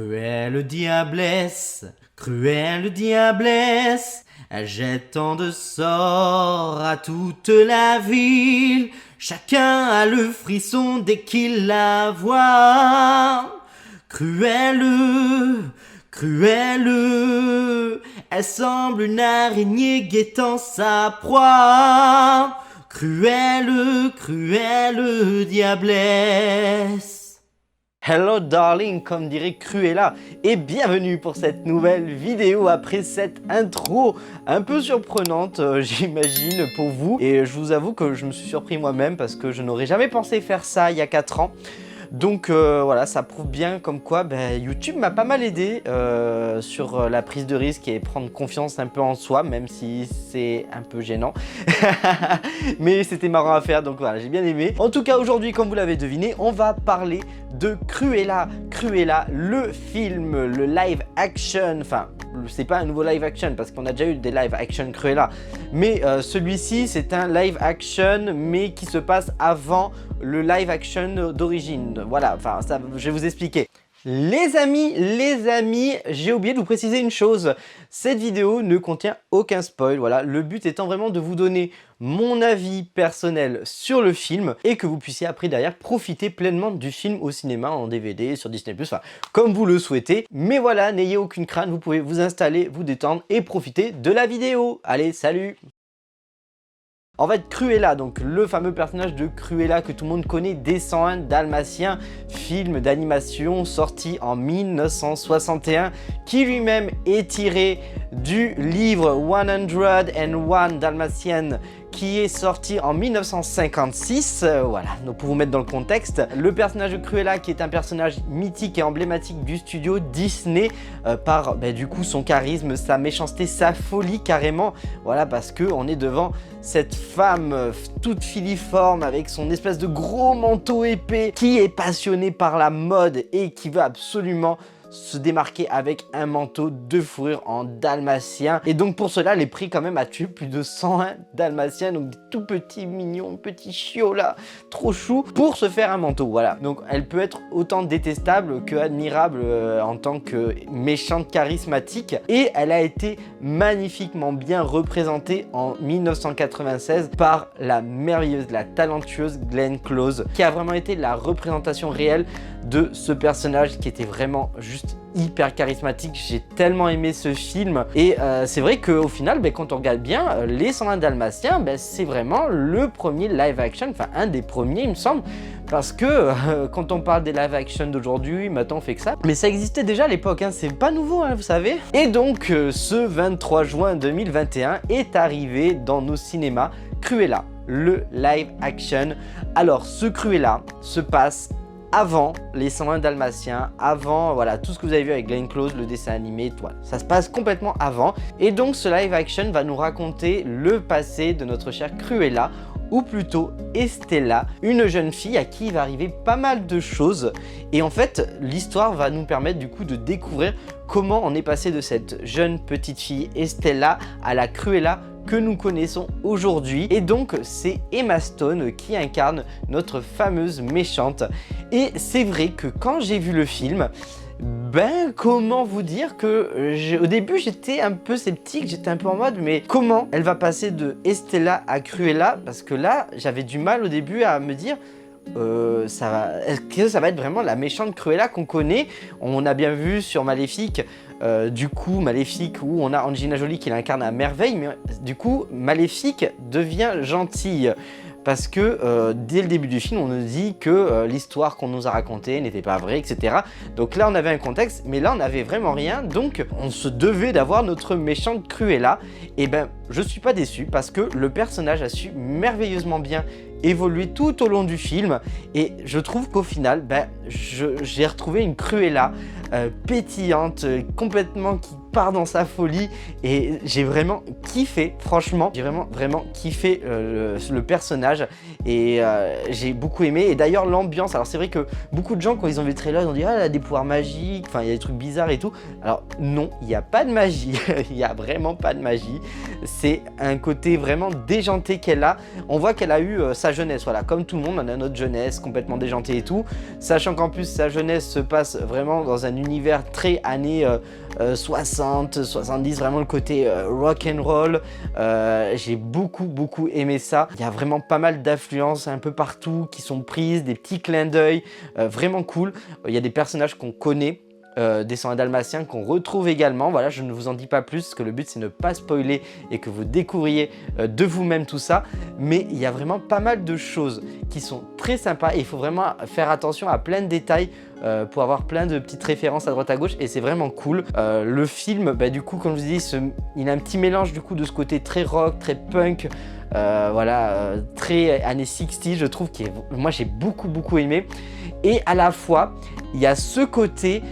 Cruelle diablesse, elle jette tant de sorts à toute la ville. Chacun a le frisson dès qu'il la voit. Cruelle, elle semble une araignée guettant sa proie. Cruelle diablesse. Hello darling, comme dirait Cruella, et bienvenue pour cette nouvelle vidéo après cette intro un peu surprenante, j'imagine, pour vous. Et je vous avoue que je me suis surpris moi-même parce que je n'aurais jamais pensé faire ça il y a 4 ans. Donc voilà, ça prouve bien comme quoi YouTube m'a pas mal aidé sur la prise de risque et prendre confiance un peu en soi, même si c'est un peu gênant. Mais c'était marrant à faire, donc voilà, j'ai bien aimé. En tout cas, aujourd'hui, comme vous l'avez deviné, on va parler de Cruella. Cruella, le film, le live action, enfin, c'est pas un nouveau live action parce qu'on a déjà eu des live action Cruella, mais celui-ci c'est un live action mais qui se passe avant le live action d'origine. Voilà, enfin ça, je vais vous expliquer. Les amis, j'ai oublié de vous préciser une chose. Cette vidéo ne contient aucun spoil. Voilà, le but étant vraiment de vous donner mon avis personnel sur le film et que vous puissiez après derrière profiter pleinement du film au cinéma, en DVD, sur Disney+, enfin comme vous le souhaitez. Mais voilà, n'ayez aucune crainte, vous pouvez vous installer, vous détendre et profiter de la vidéo. Allez, salut! En fait, Cruella, donc le fameux personnage de Cruella que tout le monde connaît des 101 Dalmatiens, film d'animation sorti en 1961, qui lui-même est tiré du livre 101 Dalmatian, qui est sorti en 1956, voilà, donc pour vous mettre dans le contexte, le personnage de Cruella qui est un personnage mythique et emblématique du studio Disney par du coup son charisme, sa méchanceté, sa folie carrément, voilà, parce que on est devant cette femme toute filiforme avec son espèce de gros manteau épais qui est passionnée par la mode et qui veut absolument se démarquer avec un manteau de fourrure en dalmatien. Et donc pour cela, elle est prise quand même à tuer plus de 101 dalmatiens, donc des tout petits mignons, petits chiots là, trop chou, pour se faire un manteau, voilà. Donc elle peut être autant détestable que admirable en tant que méchante charismatique. Et elle a été magnifiquement bien représentée en 1996 par la merveilleuse, la talentueuse Glenn Close, qui a vraiment été la représentation réelle de ce personnage qui était vraiment juste hyper charismatique. J'ai tellement aimé ce film et c'est vrai qu'au final quand on regarde bien les 101 Dalmatiens, c'est vraiment le premier live action, enfin un des premiers il me semble, parce que quand on parle des live action d'aujourd'hui, maintenant on fait que ça, mais ça existait déjà à l'époque, hein, c'est pas nouveau vous savez. Et donc ce 23 juin 2021 est arrivé dans nos cinémas Cruella, le live action. Alors ce Cruella se passe avant les 101 Dalmatiens, avant voilà tout ce que vous avez vu avec Glenn Close, le dessin animé, voilà, ça se passe complètement avant. Et donc ce live action va nous raconter le passé de notre chère Cruella, ou plutôt Estella, une jeune fille à qui il va arriver pas mal de choses. Et en fait, l'histoire va nous permettre du coup de découvrir comment on est passé de cette jeune petite fille Estella à la Cruella que nous connaissons aujourd'hui. Et donc c'est Emma Stone qui incarne notre fameuse méchante. Et c'est vrai que quand j'ai vu le film, comment vous dire que au début j'étais un peu sceptique, j'étais un peu en mode mais comment elle va passer de Estella à Cruella, parce que là j'avais du mal au début à me dire est-ce que ça va être vraiment la méchante Cruella qu'on connaît. On a bien vu sur Maléfique, du coup Maléfique où on a Angelina Jolie qui l'incarne à merveille, mais du coup Maléfique devient gentille. Parce que dès le début du film, on nous dit que l'histoire qu'on nous a racontée n'était pas vraie, etc. Donc là, on avait un contexte, mais là, on n'avait vraiment rien. Donc, on se devait d'avoir notre méchante Cruella. Et je suis pas déçu parce que le personnage a su merveilleusement bien évoluer tout au long du film. Et je trouve qu'au final, j'ai retrouvé une Cruella pétillante, complètement qui part dans sa folie et j'ai vraiment kiffé, franchement, j'ai vraiment kiffé le personnage et j'ai beaucoup aimé. Et d'ailleurs l'ambiance, alors c'est vrai que beaucoup de gens quand ils ont vu le trailer ils ont dit ah elle a des pouvoirs magiques, enfin il y a des trucs bizarres et tout. Alors non, il n'y a pas de magie, il n'y a vraiment pas de magie, c'est un côté vraiment déjanté qu'elle a. On voit qu'elle a eu sa jeunesse, voilà, comme tout le monde on a notre jeunesse complètement déjantée et tout, sachant qu'en plus sa jeunesse se passe vraiment dans un univers très années 60, 70, vraiment le côté rock and roll. J'ai beaucoup aimé ça. Il y a vraiment pas mal d'influences un peu partout qui sont prises, des petits clins d'œil, vraiment cool. Il y a des personnages qu'on connaît, des 101 Dalmatiens qu'on retrouve également. Voilà, je ne vous en dis pas plus parce que le but c'est ne pas spoiler et que vous découvriez de vous-même tout ça. Mais il y a vraiment pas mal de choses qui sont très sympas et il faut vraiment faire attention à plein de détails pour avoir plein de petites références à droite à gauche et c'est vraiment cool. Le film, du coup, comme je vous dis, il a un petit mélange du coup de ce côté très rock, très punk, voilà, très années 60, je trouve que moi j'ai beaucoup aimé. Et à la fois, il y a ce côté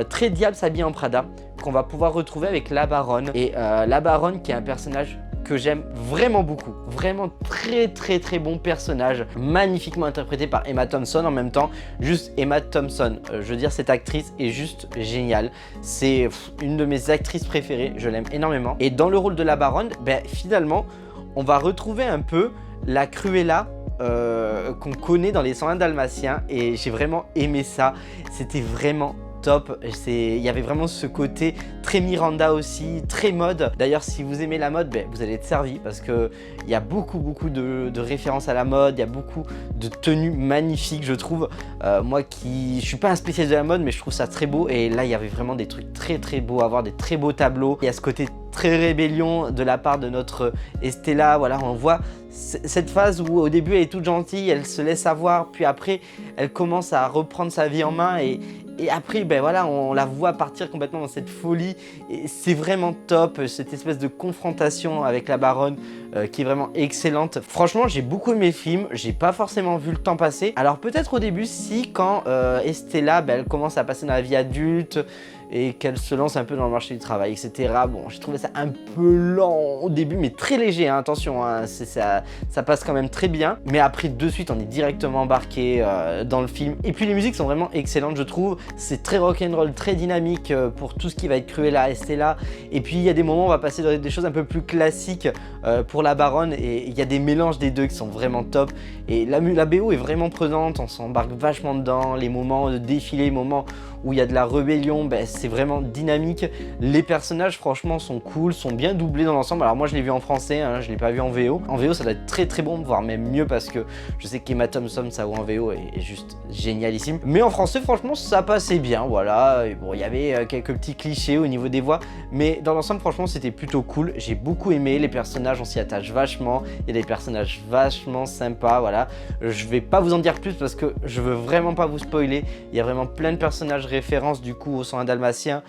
très Diable s'habille en Prada qu'on va pouvoir retrouver avec la Baronne. Et la Baronne qui est un personnage que j'aime vraiment beaucoup, vraiment très bon personnage, magnifiquement interprété par Emma Thompson en même temps. Juste Emma Thompson, je veux dire cette actrice est juste géniale, c'est une de mes actrices préférées, je l'aime énormément. Et dans le rôle de la Baronne, finalement on va retrouver un peu la Cruella qu'on connaît dans les 101 Dalmatiens et j'ai vraiment aimé ça, c'était vraiment top. Il y avait vraiment ce côté très Miranda aussi, très mode. D'ailleurs si vous aimez la mode, vous allez être servi parce que il y a beaucoup de références à la mode, il y a beaucoup de tenues magnifiques je trouve. Moi je suis pas un spécialiste de la mode mais je trouve ça très beau et là il y avait vraiment des trucs très beaux à voir, des très beaux tableaux. Il y a ce côté très rébellion de la part de notre Estella, voilà, on voit cette phase où au début elle est toute gentille, elle se laisse avoir, puis après elle commence à reprendre sa vie en main et après voilà, on la voit partir complètement dans cette folie et c'est vraiment top, cette espèce de confrontation avec la Baronne qui est vraiment excellente. Franchement j'ai beaucoup aimé le film, j'ai pas forcément vu le temps passer. Alors peut-être au début si quand Estella elle commence à passer dans la vie adulte et qu'elle se lance un peu dans le marché du travail, etc. Bon, j'ai trouvé ça un peu lent au début, mais très léger, hein, attention, hein, ça passe quand même très bien. Mais après, de suite, on est directement embarqué dans le film. Et puis les musiques sont vraiment excellentes, je trouve. C'est très rock'n'roll, très dynamique pour tout ce qui va être Cruella, Estella. Et puis il y a des moments où on va passer dans des choses un peu plus classiques pour la Baronne. Et il y a des mélanges des deux qui sont vraiment top. Et la BO est vraiment prenante, on s'embarque vachement dedans. Les moments de défilé, les moments où il y a de la rébellion, c'est vraiment dynamique. Les personnages franchement sont cool, sont bien doublés dans l'ensemble. Alors moi je l'ai vu en français, hein, je l'ai pas vu en VO. En VO ça doit être très bon, voire même mieux parce que je sais qu'Emma Thompson sa voix en VO est juste génialissime. Mais en français franchement ça passait bien, voilà. Et bon, il y avait quelques petits clichés au niveau des voix, mais dans l'ensemble franchement c'était plutôt cool. J'ai beaucoup aimé, les personnages on s'y attache vachement, il y a des personnages vachement sympas, voilà. Je vais pas vous en dire plus parce que je veux vraiment pas vous spoiler. Il y a vraiment plein de personnages références du coup au 101 Dalmatiens,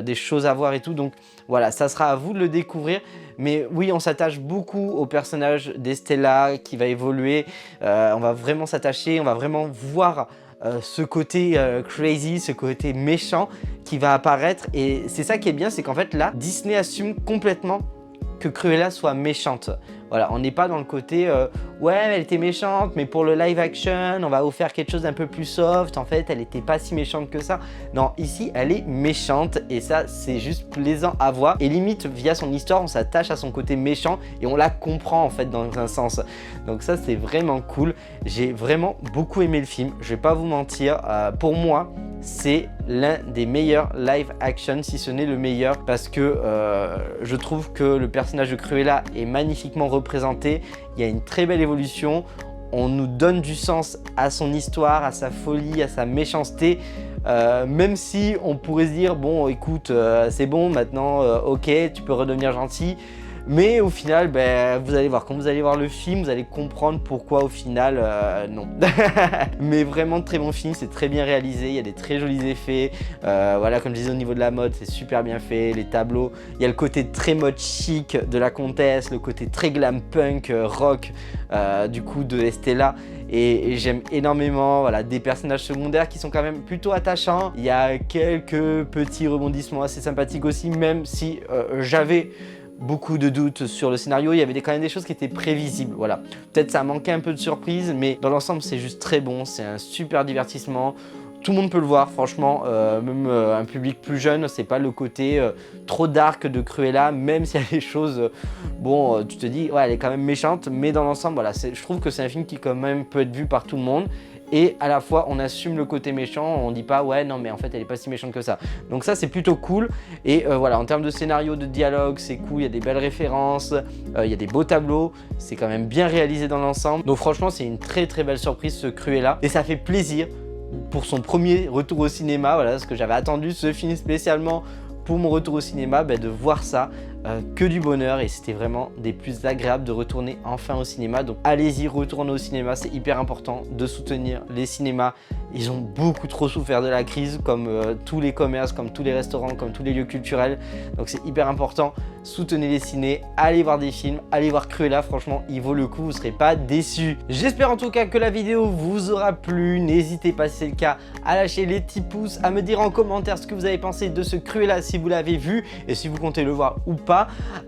des choses à voir et tout, donc voilà, ça sera à vous de le découvrir. Mais oui, on s'attache beaucoup au personnage d'Estella qui va évoluer, on va vraiment s'attacher, on va vraiment voir ce côté crazy, ce côté méchant qui va apparaître. Et c'est ça qui est bien, c'est qu'en fait là, Disney assume complètement que Cruella soit méchante. Voilà, on n'est pas dans le côté ouais elle était méchante mais pour le live action on va vous faire quelque chose d'un peu plus soft, en fait elle n'était pas si méchante que ça. Non, ici elle est méchante et ça c'est juste plaisant à voir et limite via son histoire on s'attache à son côté méchant et on la comprend en fait dans un sens. Donc ça c'est vraiment cool, j'ai vraiment beaucoup aimé le film, je vais pas vous mentir, pour moi c'est l'un des meilleurs live action, si ce n'est le meilleur, parce que je trouve que le personnage de Cruella est magnifiquement représenté, il y a une très belle évolution, on nous donne du sens à son histoire, à sa folie, à sa méchanceté, même si on pourrait se dire bon écoute c'est bon maintenant, ok tu peux redevenir gentil. Mais au final, ben, vous allez voir, quand vous allez voir le film, vous allez comprendre pourquoi au final, non. Mais vraiment très bon film, c'est très bien réalisé, il y a des très jolis effets. Voilà, comme je disais au niveau de la mode, c'est super bien fait, les tableaux. Il y a le côté très mode chic de la comtesse, le côté très glam punk, rock, du coup de Estella. Et j'aime énormément, voilà, des personnages secondaires qui sont quand même plutôt attachants. Il y a quelques petits rebondissements assez sympathiques aussi, même si j'avais beaucoup de doutes sur le scénario, il y avait quand même des choses qui étaient prévisibles, voilà. Peut-être ça manquait un peu de surprise, mais dans l'ensemble c'est juste très bon, c'est un super divertissement. Tout le monde peut le voir, franchement, même un public plus jeune, c'est pas le côté trop dark de Cruella, même s'il y a des choses, bon, tu te dis, ouais, elle est quand même méchante, mais dans l'ensemble, voilà, je trouve que c'est un film qui quand même peut être vu par tout le monde. Et à la fois, on assume le côté méchant, on dit pas, ouais, non, mais en fait, elle est pas si méchante que ça. Donc ça, c'est plutôt cool. Et voilà, en termes de scénario, de dialogue, c'est cool, il y a des belles références, il y a des beaux tableaux, c'est quand même bien réalisé dans l'ensemble. Donc franchement, c'est une très très belle surprise, ce Cruella. Et ça fait plaisir pour son premier retour au cinéma, voilà, parce que j'avais attendu ce film spécialement pour mon retour au cinéma, de voir ça, que du bonheur, et c'était vraiment des plus agréables de retourner enfin au cinéma. Donc allez-y, retournez au cinéma, c'est hyper important de soutenir les cinémas. Ils ont beaucoup trop souffert de la crise, comme tous les commerces, comme tous les restaurants, comme tous les lieux culturels. Donc c'est hyper important, soutenez les cinés, allez voir des films, allez voir Cruella, franchement il vaut le coup, vous ne serez pas déçus. J'espère en tout cas que la vidéo vous aura plu, n'hésitez pas si c'est le cas à lâcher les petits pouces, à me dire en commentaire ce que vous avez pensé de ce Cruella si vous l'avez vu et si vous comptez le voir ou pas,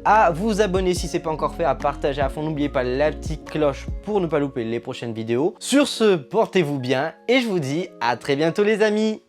à vous abonner si ce n'est pas encore fait, à partager à fond, n'oubliez pas la petite cloche pour ne pas louper les prochaines vidéos. Sur ce, portez-vous bien et je vous dis à très bientôt les amis.